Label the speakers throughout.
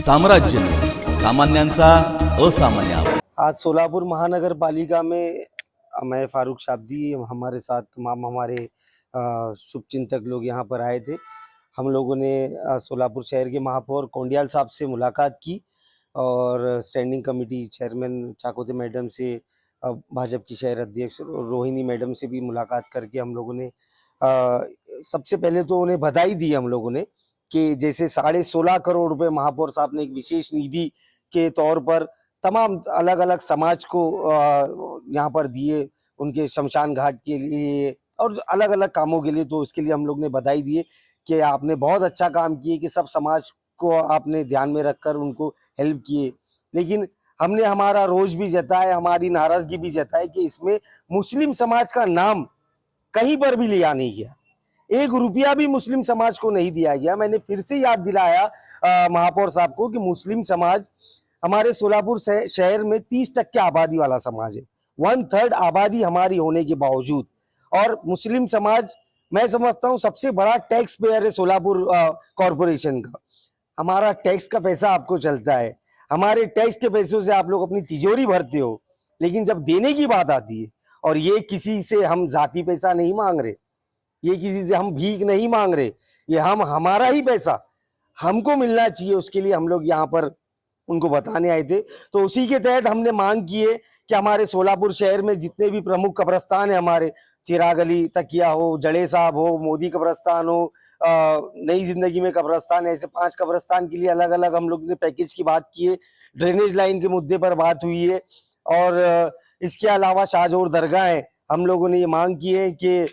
Speaker 1: साम्राज्य सामान्यांचा असामान्य आवाज।
Speaker 2: आज सोलापुर महानगर पालिका में मैं फारूक शाब्दी, हमारे साथ तमाम हमारे शुभचिंतक लोग यहाँ पर आए थे। हम लोगों ने सोलापुर शहर के महापौर कोंडियाल साहब से मुलाकात की और स्टैंडिंग कमेटी चेयरमैन चाकोते मैडम से, भाजपा की शहर अध्यक्ष रोहिणी मैडम से भी मुलाकात करके हम लोगों ने सबसे पहले तो उन्हें बधाई दी हम लोगों ने कि जैसे 16.5 करोड़ रुपए महापौर साहब ने एक विशेष निधि के तौर पर तमाम अलग अलग समाज को यहाँ पर दिए, उनके शमशान घाट के लिए और अलग अलग कामों के लिए। तो उसके लिए हम लोग ने बधाई दिए कि आपने बहुत अच्छा काम किए कि सब समाज को आपने ध्यान में रखकर उनको हेल्प किए। लेकिन हमने हमारा रोष भी जताया, हमारी नाराजगी भी जताई कि इसमें मुस्लिम समाज का नाम कहीं पर भी लिया नहीं गया, 1 रुपया भी मुस्लिम समाज को नहीं दिया गया। मैंने फिर से याद दिलाया महापौर साहब को कि मुस्लिम समाज हमारे सोलापुर शहर में 30% आबादी वाला समाज है, 1/3 आबादी हमारी होने के बावजूद। और मुस्लिम समाज मैं समझता हूँ सबसे बड़ा टैक्स पेयर है सोलापुर कॉरपोरेशन का। हमारा टैक्स का पैसा आपको चलता है, हमारे टैक्स के पैसों से आप लोग अपनी तिजोरी भरते हो, लेकिन जब देने की बात आती है, और ये किसी से हम जाति पैसा नहीं मांग रहे, ये किसी से हम भीख नहीं मांग रहे, ये हमारा ही पैसा हमको मिलना चाहिए, उसके लिए हम लोग यहाँ पर उनको बताने आए थे। तो उसी के तहत हमने मांग की है कि हमारे सोलापुर शहर में जितने भी प्रमुख कब्रस्तान है, हमारे चिराग अली तकिया हो, जड़े साहब हो, मोदी कब्रस्तान हो, नई जिंदगी में कब्रस्तान, ऐसे 5 कब्रस्तान के लिए अलग अलग हम लोग ने पैकेज की बात की है। ड्रेनेज लाइन के मुद्दे पर बात हुई है और इसके अलावा शाहजोर दरगाह है, हम लोगों ने ये मांग की है कि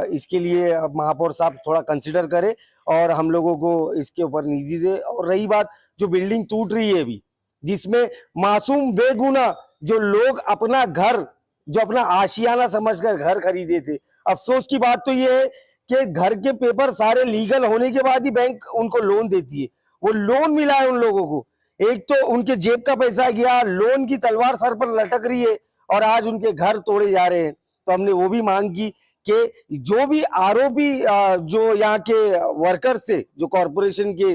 Speaker 2: इसके लिए महापौर साहब थोड़ा कंसिडर करें और हम लोगों को इसके ऊपर निधि दे। और रही बात जो बिल्डिंग टूट रही है अभी, जिसमें मासूम बेगुनाह जो लोग अपना घर, जो अपना आशियाना समझकर घर खरीदे थे, अफसोस की बात तो ये है कि घर के पेपर सारे लीगल होने के बाद ही बैंक उनको लोन देती है। वो लोन मिला है उन लोगों को, एक तो उनके जेब का पैसा गया, लोन की तलवार सर पर लटक रही है और आज उनके घर तोड़े जा रहे हैं। तो हमने वो भी मांग की कि जो भी आरोपी जो यहाँ के वर्कर से, जो कॉरपोरेशन के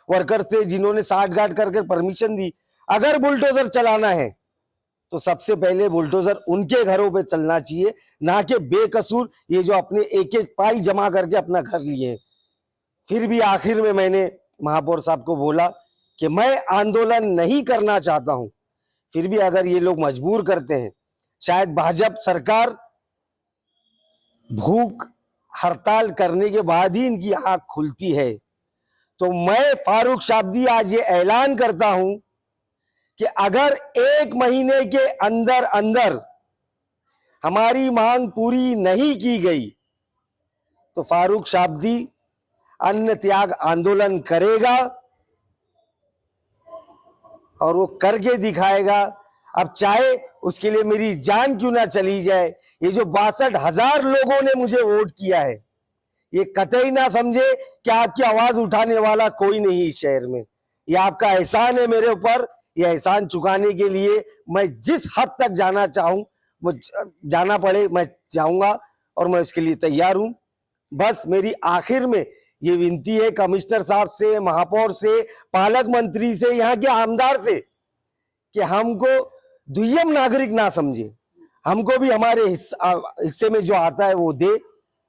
Speaker 2: वर्कर से जिन्होंने साठगांठ करके परमिशन दी, अगर बुलडोजर चलाना है तो सबसे पहले बुलडोजर उनके घरों पे चलना चाहिए, ना कि बेकसूर ये जो अपने एक एक पाई जमा करके अपना घर लिए। फिर भी आखिर में मैंने महापौर साहब को बोला कि मैं आंदोलन नहीं करना चाहता हूं, फिर भी अगर ये लोग मजबूर करते हैं, शायद भाजपा सरकार भूख हड़ताल करने के बाद ही इनकी आंख खुलती है। तो मैं फारूक शाब्दी आज ये ऐलान करता हूं कि अगर 1 महीने के अंदर अंदर हमारी मांग पूरी नहीं की गई तो फारूक शाब्दी अन्न त्याग आंदोलन करेगा और वो करके दिखाएगा। अब चाहे उसके लिए मेरी जान क्यों ना चली जाए। ये जो 62,000 लोगों ने मुझे वोट किया है, ये कतई ना समझे कि आपकी आवाज उठाने वाला कोई नहीं इस शहर में। ये आपका एहसान है मेरे ऊपर, ये एहसान चुकाने के लिए मैं जिस हद तक जाना चाहूं, वो जाना पड़े मैं जाऊंगा और मैं उसके लिए तैयार हूं। बस मेरी आखिर में ये विनती है कमिश्नर साहब से, महापौर से, पालक मंत्री से, यहाँ के आमदार से कि हमको दुय्यम नागरिक ना समझे, हमको भी हमारे हिस्से में जो आता है वो दे।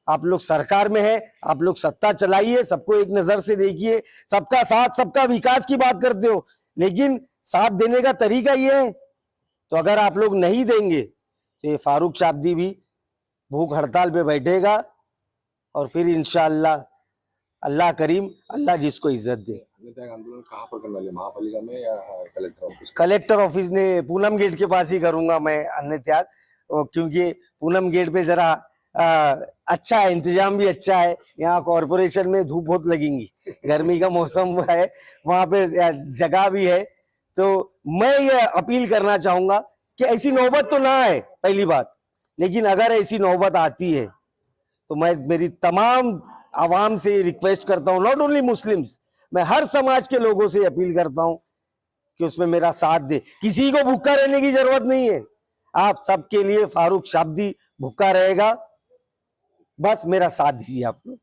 Speaker 2: आप लोग सरकार में है, आप लोग सत्ता चलाइए, सबको एक नजर से देखिए, सबका साथ सबका विकास की बात करते हो, लेकिन साथ देने का तरीका ये है। तो अगर आप लोग नहीं देंगे तो ये फारूक शाब्दी भी भूख हड़ताल पे बैठेगा और फिर इंशाअल्लाह अल्लाह करीम, अल्लाह जिसको इज्जत दे।
Speaker 3: आंदोलन कहाँ पर करने वाले, महापालिका में या कलेक्टर ऑफिस?
Speaker 2: कलेक्टर ऑफिस ने पूनम गेट के पास ही करूंगा मैं अन्न त्याग, क्योंकि पूनम गेट पे जरा अच्छा है, इंतजाम भी अच्छा है। यहाँ कॉरपोरेशन में धूप बहुत लगेंगी, गर्मी का मौसम है, वहां पे जगह भी है। तो मैं ये अपील करना चाहूंगा कि ऐसी नौबत तो ना आए, पहली बात, लेकिन अगर ऐसी नौबत आती है तो मैं मेरी तमाम आवाम से रिक्वेस्ट करता हूँ, नॉट ओनली मुस्लिम्स, मैं हर समाज के लोगों से अपील करता हूँ कि उसमें मेरा साथ दे। किसी को भूखा रहने की जरूरत नहीं है, आप सबके लिए फारूक शाब्दी भूखा रहेगा, बस मेरा साथ दीजिए आप लोग।